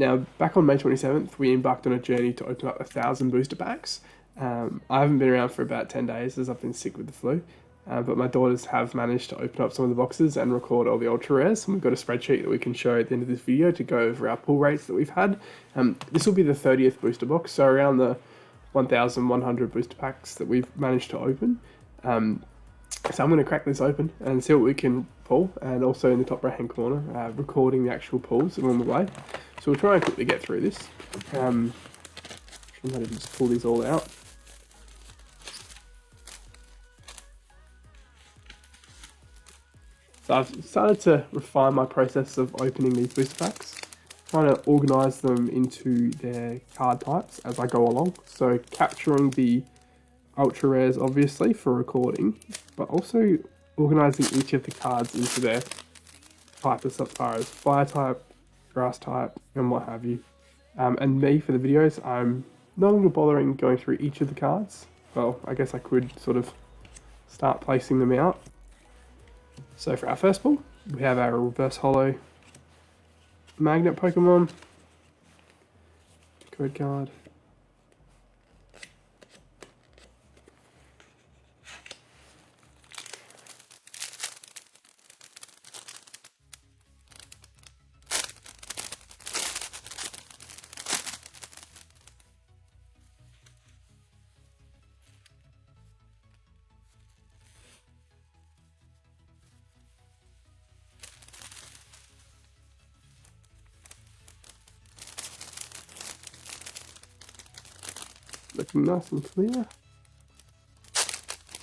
Now, back on May 27th, we embarked on a journey to open up 1,000 booster packs. I haven't been around for about 10 days as I've been sick with the flu, but my daughters have managed to open up some of the boxes and record all the ultra rares. And we've got a spreadsheet that we can show at the end of this video to go over our pull rates that we've had. This will be the 30th booster box, so around the 1,100 booster packs that we've managed to open. So I'm going to crack this open and see what we can pull, and also in the top right hand corner, recording the actual pulls along the way. So we'll try and quickly get through this. I'm going to just pull these all out. So I've started to refine my process of opening these booster packs, trying to organise them into their card types as I go along. So capturing the ultra rares obviously for recording, but also organising each of the cards into their type as far as fire type, grass type, and what have you. And me, for the videos, I'm no longer bothering going through each of the cards. Well, I guess I could sort of start placing them out. So for our first pull, we have our reverse holo magnet Pokemon, code card, looking nice and clear.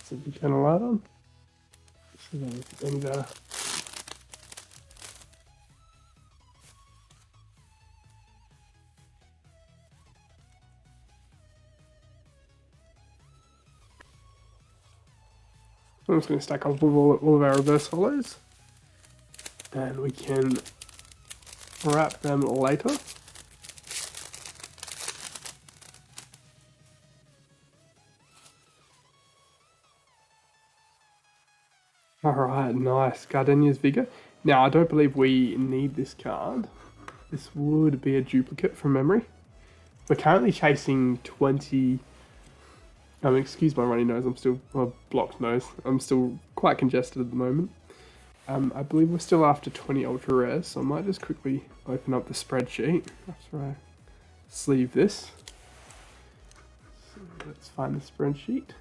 So we turn a light on. See if it's any better. I'm just going to stack up all of our reverse holos, and we can wrap them later. Alright, nice. Gardenia's Vigor. Now, I don't believe we need this card. This would be a duplicate from memory. We're currently chasing 20... excuse my runny nose, I'm still... Well, blocked nose. I'm still quite congested at the moment. I believe we're still after 20 ultra rares, so I might just quickly open up the spreadsheet after I sleeve this. So let's find the spreadsheet.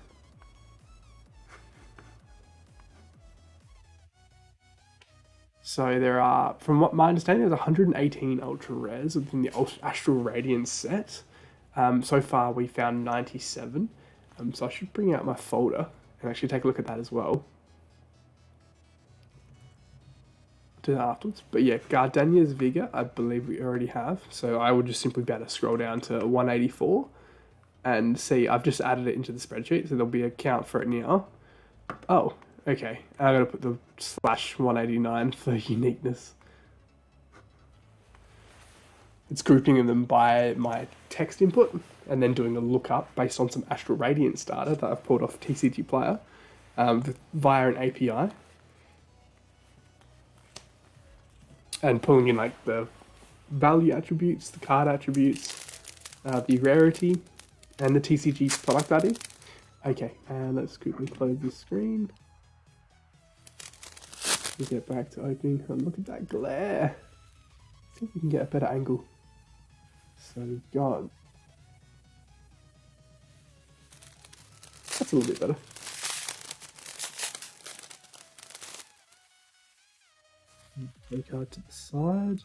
So there are, from what my understanding, there's 118 ultra rares within the Astral Radiance set. So far we found 97. So I should bring out my folder and actually take a look at that as well. Do that afterwards. But yeah, Gardenia's Vigor, I believe we already have. So I would just simply be able to scroll down to 184 and see, I've just added it into the spreadsheet, so there'll be a count for it now. Oh, okay. I gotta put the /189 for uniqueness. It's grouping them by my text input and then doing a lookup based on some Astral Radiance data that I've pulled off TCG Player via an API. And pulling in like the value attributes, the card attributes, the rarity, and the TCG product value. Okay, and let's quickly close this screen. We'll get back to opening, and look at that glare. Let's see if we can get a better angle. So we've got... That's a little bit better. Play card to the side.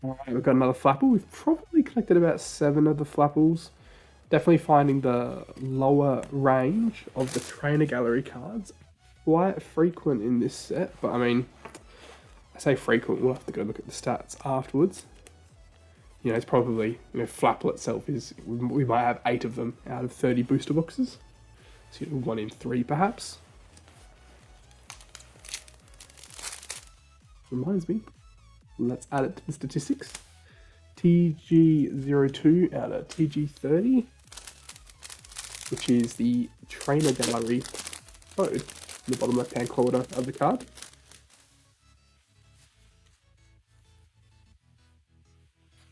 Alright, we've got another Flapple. We've probably collected about 7 of the Flapples. Definitely finding the lower range of the trainer gallery cards quite frequent in this set, but I mean, I say frequent, we'll have to go look at the stats afterwards. You know, it's probably, Flapple itself is, we might have 8 of them out of 30 booster boxes. So 1 in 3 perhaps. Reminds me, let's add it to the statistics. TG02 out of TG30, which is the trainer gallery code in the bottom left hand corner of the card.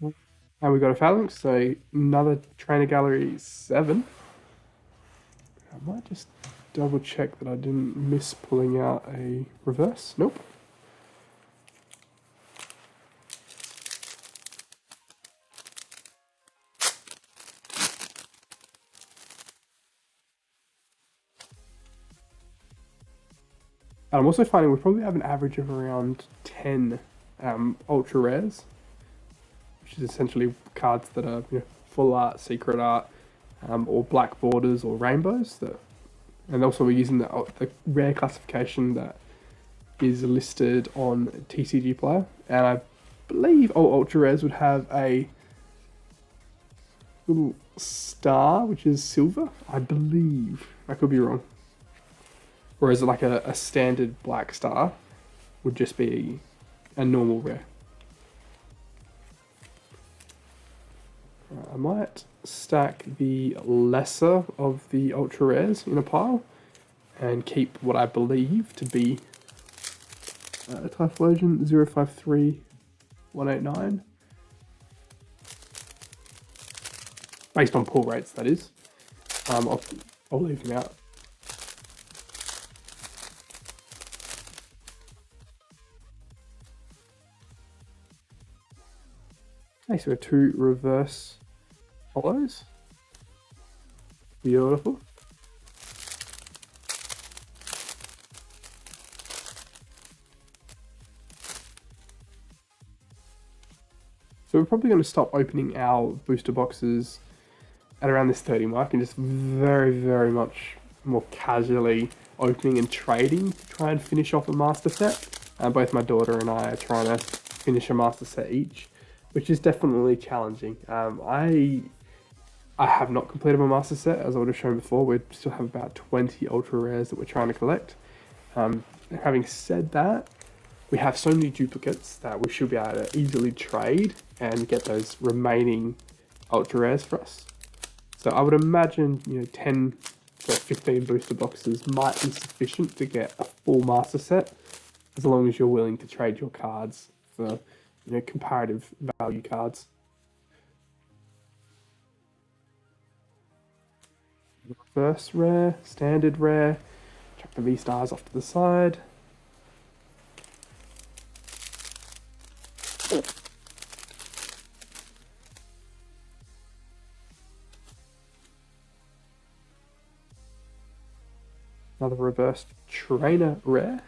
And we got a phalanx, so another trainer gallery 7. I might just double check that I didn't miss pulling out a reverse. Nope. And I'm also finding we probably have an average of around 10 ultra rares, which is essentially cards that are full art, secret art, or black borders or rainbows. And also we're using the rare classification that is listed on TCG Player, and I believe all ultra rares would have a little star, which is silver. I believe I could be wrong. Whereas like a standard black star would just be a normal rare. I might stack the lesser of the ultra rares in a pile and keep what I believe to be Typhlosion 053189. Based on pull rates, that is. I'll leave them out. Okay, so we have 2 reverse hollows. Beautiful. So we're probably going to stop opening our booster boxes at around this 30 mark and just very, very much more casually opening and trading to try and finish off a master set. Both my daughter and I are trying to finish a master set each, which is definitely challenging. I have not completed my master set, as I would have shown before. We still have about 20 ultra rares that we're trying to collect. Having said that, we have so many duplicates that we should be able to easily trade and get those remaining ultra rares for us. So I would imagine 10 to 15 booster boxes might be sufficient to get a full master set, as long as you're willing to trade your cards for comparative value cards. First rare, standard rare, chuck the V-stars off to the side. Another reversed trainer rare.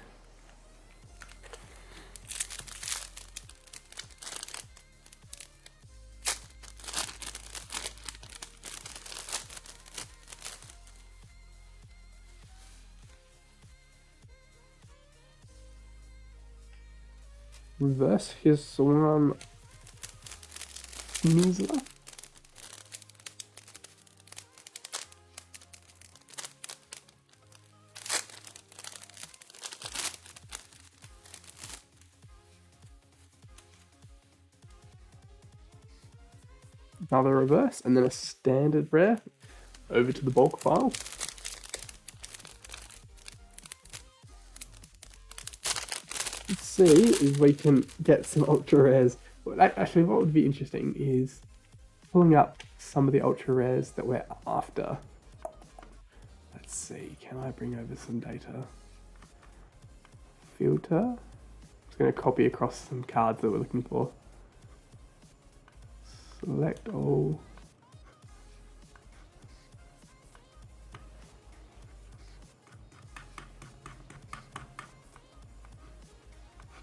Reverse, here's one Nizla. Another reverse, and then a standard rare over to the bulk file. Let's see if we can get some ultra rares. Actually, what would be interesting is pulling up some of the ultra rares that we're after. Let's see, can I bring over some data? Filter. I'm just going to copy across some cards that we're looking for. Select all.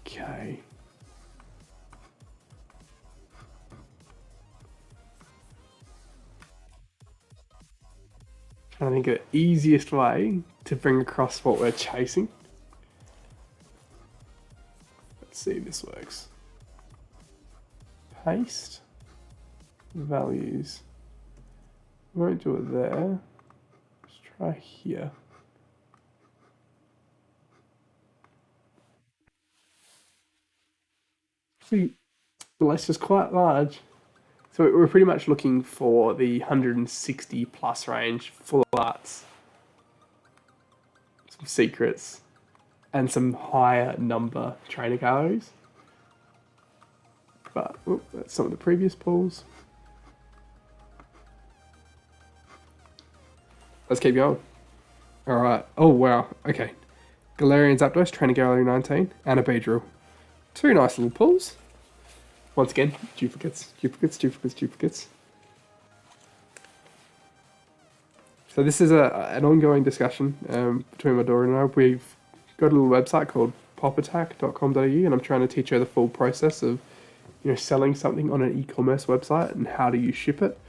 Okay. I think the easiest way to bring across what we're chasing. Let's see if this works. Paste. Values. Won't do it there. Let's try here. See, the list is quite large. So we're pretty much looking for the 160 plus range, full arts, some secrets, and some higher number trainer galleries. But Oh, that's some of the previous pulls. Let's keep going. Alright. Oh, wow. Okay. Galarian Zapdos, Trainer Gallery 19, and a Beedrill. Two nice little pulls. Once again, duplicates, duplicates, duplicates, duplicates. So this is an ongoing discussion between my daughter and I. We've got a little website called popattack.com.au, and I'm trying to teach her the full process of, selling something on an e-commerce website and how do you ship it.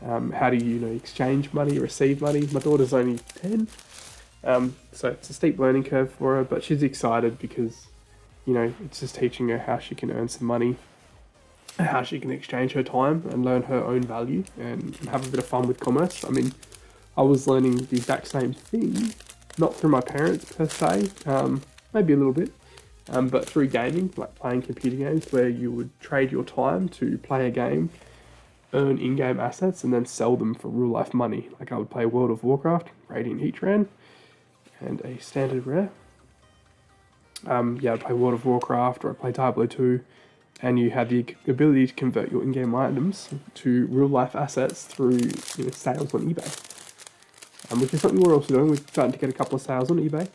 How do you, exchange money, receive money? My daughter's only 10, so it's a steep learning curve for her, but she's excited because, it's just teaching her how she can earn some money, how she can exchange her time and learn her own value and have a bit of fun with commerce. I mean, I was learning the exact same thing, not through my parents per se, maybe a little bit, but through gaming, like playing computer games where you would trade your time to play a game, earn in-game assets, and then sell them for real-life money. Like I would play World of Warcraft, Radiant Heatran, and a standard rare. I'd play World of Warcraft or I'd play Diablo 2, and you had the ability to convert your in-game items to real-life assets through sales on eBay. Which is something we're also doing. We're starting to get a couple of sales on eBay.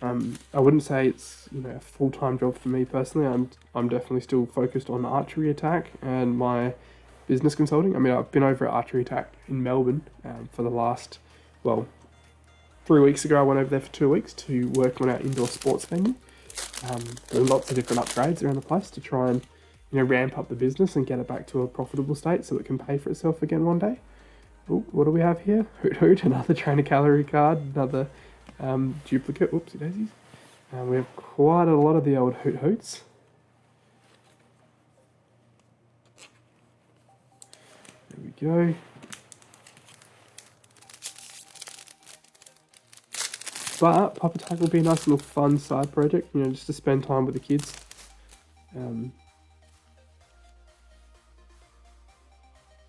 I wouldn't say it's a full-time job for me personally. I'm definitely still focused on Archery Attack and my business consulting. I mean, I've been over at Archery Attack in Melbourne for the last, 3 weeks ago I went over there for 2 weeks to work on our indoor sports venue. Doing lots of different upgrades around the place to try and ramp up the business and get it back to a profitable state so it can pay for itself again one day. Ooh, what do we have here? Hoot Hoot, another trainer calorie card, another duplicate. Oopsie daisies. We have quite a lot of the old Hoot Hoots. There we go. But Pop Attack will be a nice little fun side project, just to spend time with the kids.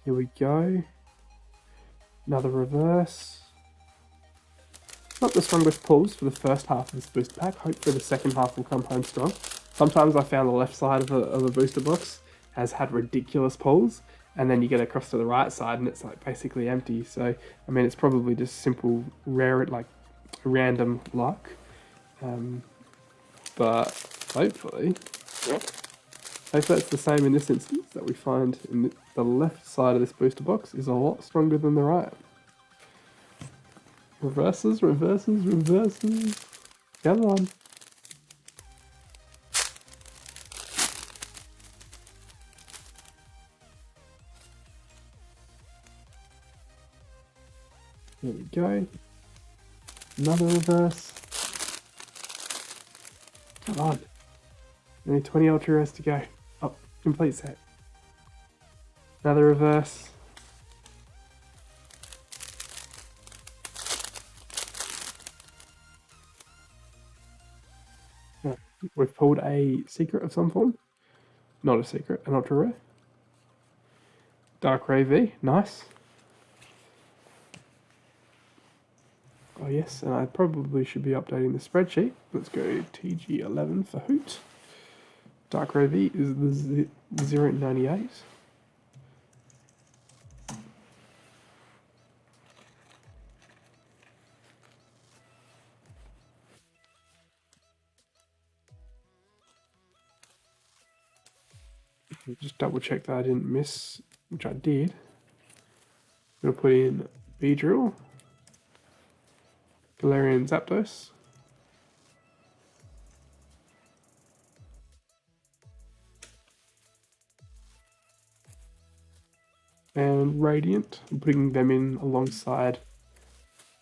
Here we go. Another reverse. Not the strongest pulls for the first half of this booster pack. Hopefully the second half will come home strong. Sometimes I found the left side of a booster box has had ridiculous pulls, and then you get across to the right side and it's like basically empty. So, I mean, it's probably just simple random luck. But hopefully it's the same in this instance, that we find in the left side of this booster box is a lot stronger than the right. Reverses, reverses, reverses. Come on. There we go. Another reverse. Come on. Only 20 ultra rares to go. Oh, complete set. Another reverse. We've pulled a secret of some form. Not a secret, an ultra rare. Dark Ray V, nice. Oh yes, and I probably should be updating the spreadsheet. Let's go TG11 for Hoot. Dark Ray V is the 0.98. Just double check that I didn't miss, which I did. I'm going to put in Beedrill, Galarian Zapdos, and Radiant. I'm putting them in alongside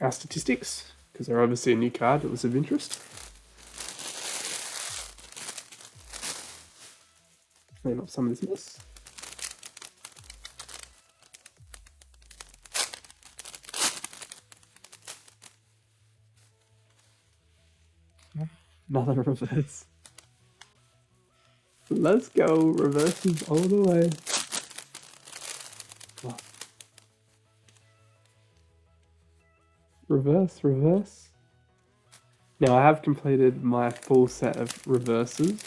our statistics, because they're obviously a new card that was of interest. Clean up some of this mess. Another reverse. Let's go, reverses all the way. Oh. Reverse, reverse. Now I have completed my full set of reverses.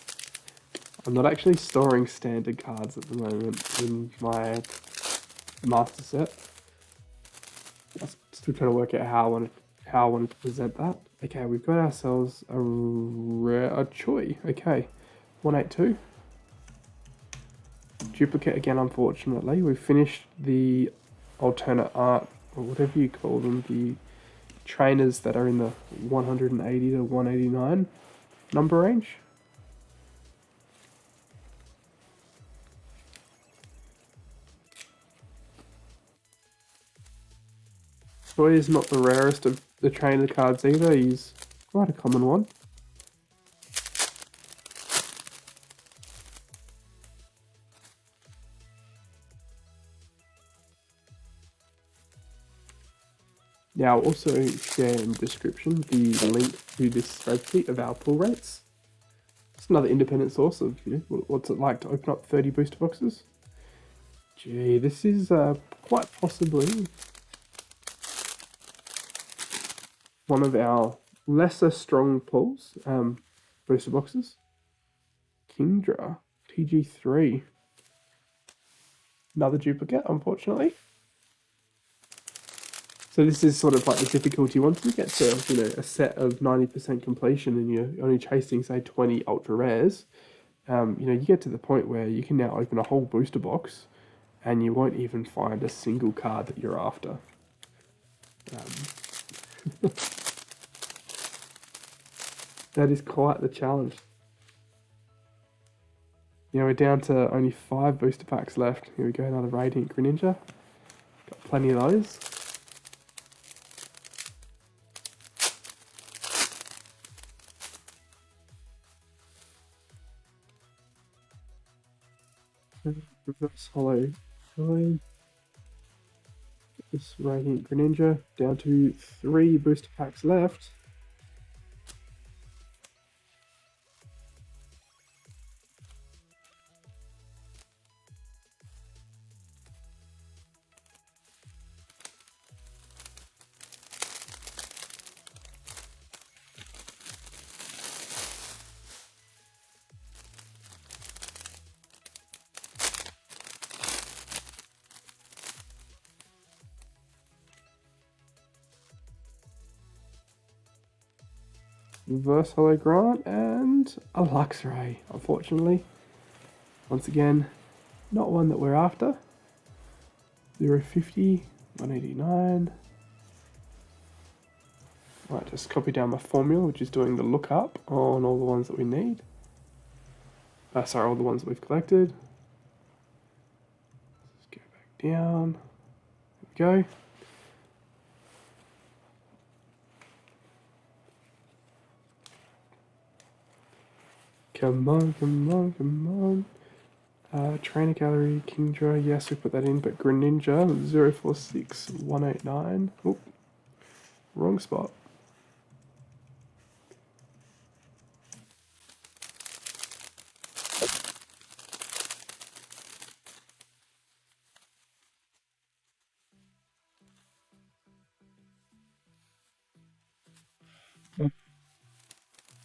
I'm not actually storing standard cards at the moment in my master set. I'm still trying to work out how I want to present that. Okay, we've got ourselves a Choi. Okay, 182. Duplicate again, unfortunately. We've finished the alternate art, or whatever you call them, the trainers that are in the 180 to 189 number range. Choi is not the rarest of the trainer cards either. He's quite a common one. Now, I'll also share in the description the link to this spreadsheet of our pull rates. It's another independent source of, what's it like to open up 30 booster boxes. Gee, this is quite possibly one of our lesser strong pulls, booster boxes. Kingdra, TG3. Another duplicate, unfortunately. So this is sort of like the difficulty. Once you get to, a set of 90% completion and you're only chasing, say, 20 ultra rares, you get to the point where you can now open a whole booster box and you won't even find a single card that you're after. That is quite the challenge. We're down to only 5 booster packs left. Here we go, another Radiant Greninja. Got plenty of those. Reverse Hollow Joy. This Radiant Greninja, down to 3 booster packs left. Reverse Hollow Grant and a Luxray, unfortunately. Once again, not one that we're after. 050, 189. Right, just copy down my formula, which is doing the lookup on all the ones that we need. All the ones that we've collected. Let's go back down. There we go. Come on, come on, come on. Trainer Gallery, Kingdra, yes, we put that in, but Greninja, 046189. Oop, wrong spot.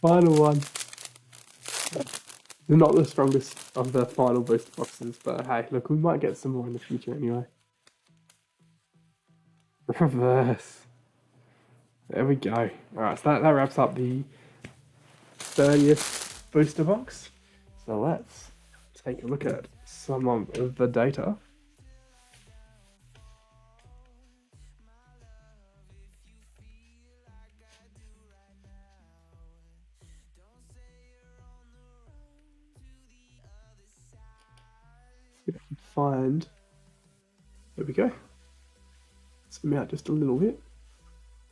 Final one. They're not the strongest of the final booster boxes, but hey, look, we might get some more in the future anyway. Reverse. There we go. Alright, so that wraps up the 30th booster box. So let's take a look at some of the data. If I can find, there we go. Zoom out just a little bit.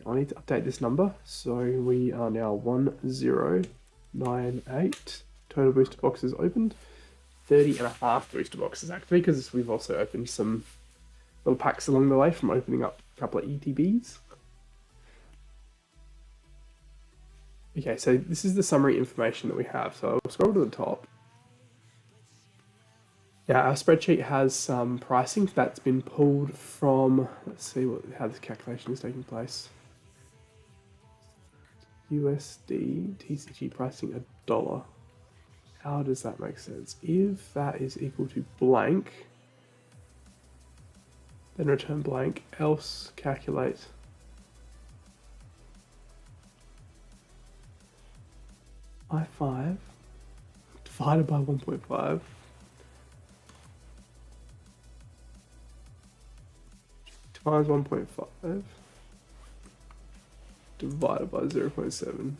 I need to update this number. So we are now 1098 total booster boxes opened. 30 and a half booster boxes actually, because we've also opened some little packs along the way from opening up a couple of ETBs. Okay, so this is the summary information that we have. So I'll scroll to the top. Yeah, our spreadsheet has some pricing that's been pulled from, let's see how this calculation is taking place. USD TCG pricing $1. How does that make sense? If that is equal to blank, then return blank, else calculate I5 divided by 1.5 times 1.5 divided by 0.7.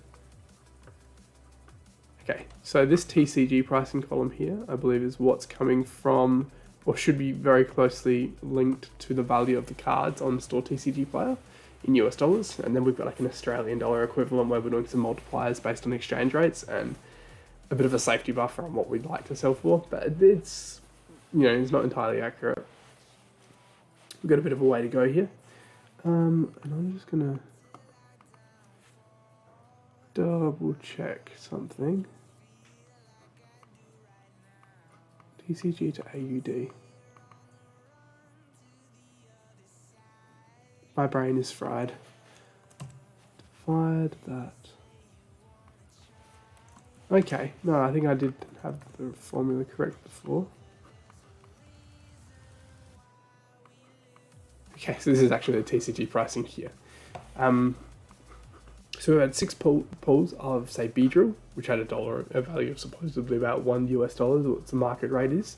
Okay, so this TCG pricing column here, I believe, is what's coming from, or should be very closely linked to the value of the cards on store TCG player in US dollars. And then we've got like an Australian dollar equivalent where we're doing some multipliers based on exchange rates and a bit of a safety buffer on what we'd like to sell for. But it's, it's not entirely accurate. We've got a bit of a way to go here. And I'm just gonna double check something. TCG to AUD. My brain is fried. Divide that. Okay, no, I think I did have the formula correct before. Okay, so this is actually the TCG pricing here. So we had 6 pools of, say, Beedrill, which had a value of supposedly about $1 US, what the market rate is.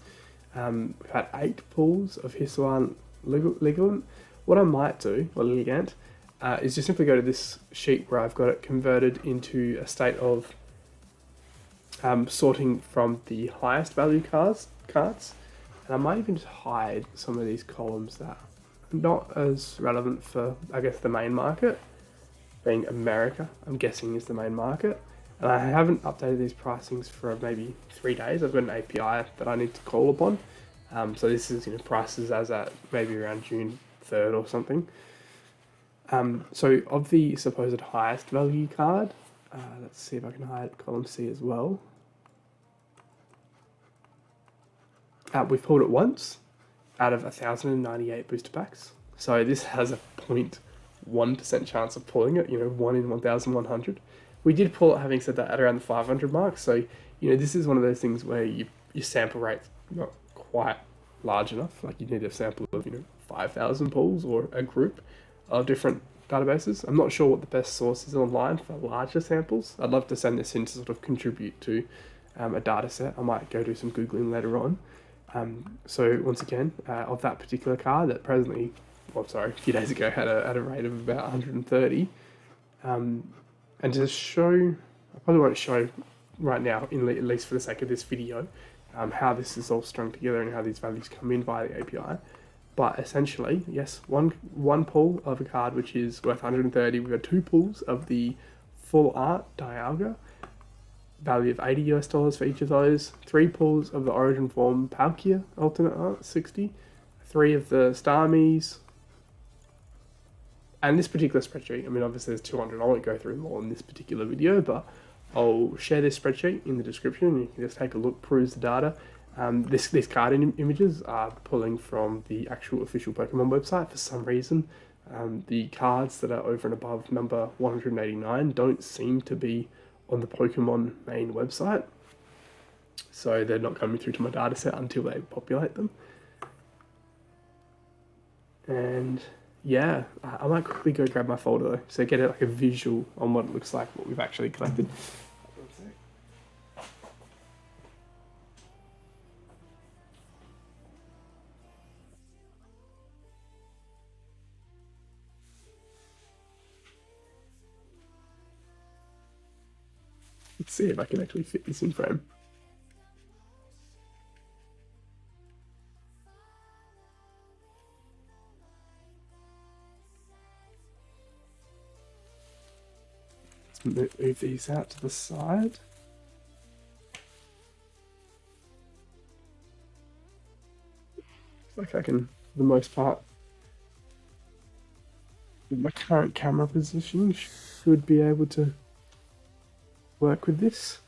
We've had 8 pools of Hiswan Ligand. What I might do, or Ligand, is just simply go to this sheet where I've got it converted into a state of sorting from the highest value cards. And I might even just hide some of these columns that are not as relevant for, I guess, the main market. Being America, I'm guessing, is the main market. And I haven't updated these pricings for maybe 3 days. I've got an API that I need to call upon. So this is prices as at maybe around June 3rd or something. So of the supposed highest value card, let's see if I can hide column C as well. We've pulled it once out of 1,098 booster packs. So this has a 0.1% chance of pulling it, 1 in 1,100. We did pull it, having said that, at around the 500 mark. So, this is one of those things where your sample rate's not quite large enough. Like you need a sample of, 5,000 pools or a group of different databases. I'm not sure what the best source is online for larger samples. I'd love to send this in to sort of contribute to a data set. I might go do some Googling later on. So once again, of that particular card that presently, a few days ago had a rate of about 130. And to show, I probably won't show right now, at least for the sake of this video, how this is all strung together and how these values come in via the API. But essentially, yes, one pool of a card which is worth 130. We've got 2 pools of the full art Dialga, value of $80 US for each of those. 3 pools of the Origin Form Palkia alternate art, 60. 3 of the Starmies. And this particular spreadsheet, obviously there's 200. I won't go through them all in this particular video, but I'll share this spreadsheet in the description and you can just take a look, peruse the data. These card images are pulling from the actual official Pokemon website for some reason. The cards that are over and above number 189 don't seem to be on the Pokemon main website. So they're not coming through to my data set until they populate them. And yeah, I might quickly go grab my folder though, so get a visual on what it looks like, what we've actually collected. Let's see if I can actually fit this in frame. Let's move these out to the side. Looks like I can, for the most part, with my current camera position, should be able to work with this.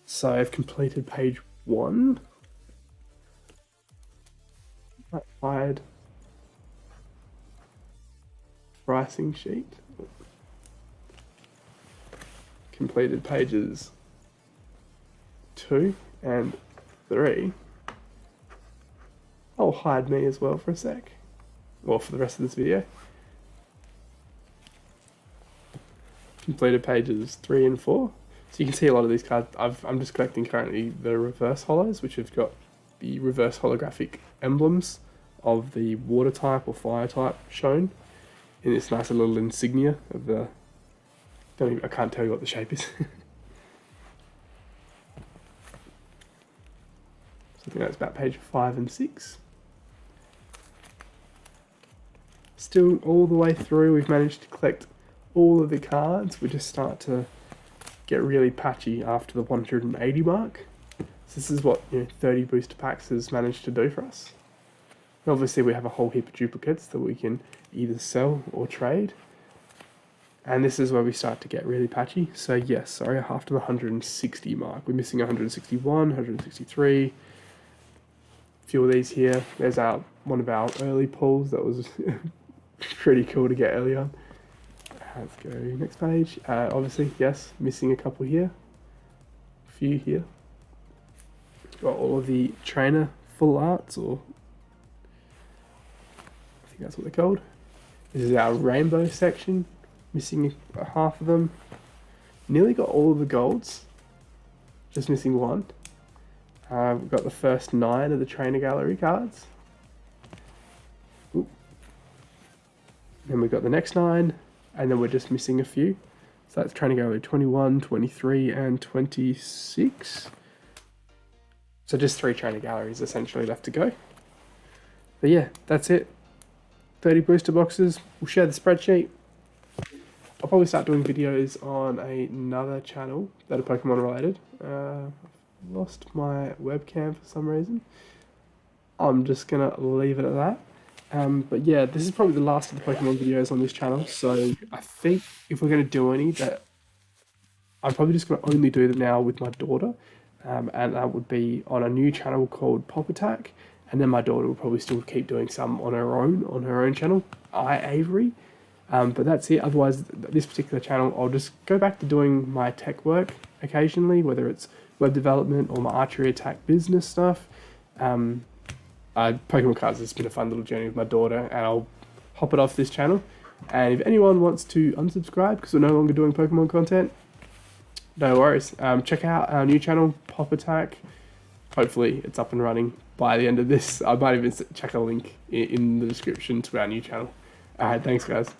So I've completed page 1. Applied pricing sheet. Completed pages 2 and 3. I'll hide me as well for a sec, or for the rest of this video. Completed pages 3 and 4. So you can see a lot of these cards. I'm just collecting currently the reverse holos, which have got the reverse holographic emblems of the water type or fire type shown in this nice little insignia of the. I can't tell you what the shape is. So I think that's about page 5 and 6. Still all the way through, we've managed to collect all of the cards. We just start to get really patchy after the 180 mark. So this is what 30 booster packs has managed to do for us. And obviously we have a whole heap of duplicates that we can either sell or trade. And this is where we start to get really patchy. So yes, sorry, after the 160 mark, we're missing 161, 163. A few of these here. There's one of our early pulls that was pretty cool to get early on. Let's go next page. Obviously, yes, missing a couple here. A few here. Got all of the trainer full arts, or I think that's what they're called. This is our rainbow section. Missing half of them. Nearly got all of the golds. Just missing one. We've got the first 9 of the trainer gallery cards. Ooh. Then we've got the next 9. And then we're just missing a few. So that's trainer gallery 21, 23, and 26. So just 3 trainer galleries essentially left to go. But yeah, that's it. 30 booster boxes. We'll share the spreadsheet. I'll probably start doing videos on another channel that are Pokemon related. I've lost my webcam for some reason. I'm just going to leave it at that. But yeah, this is probably the last of the Pokemon videos on this channel. So I think if we're going to do any, that I'm probably just going to only do them now with my daughter. And that would be on a new channel called Pop Attack. And then my daughter will probably still keep doing some on her own channel, Avery. But that's it. Otherwise, this particular channel, I'll just go back to doing my tech work occasionally, whether it's web development or my archery attack business stuff. Pokemon cards has been a fun little journey with my daughter, and I'll hop it off this channel. And if anyone wants to unsubscribe because we're no longer doing Pokemon content, no worries. Check out our new channel, Pop Attack. Hopefully it's up and running by the end of this. I might even check a link in the description to our new channel. Alright, thanks guys.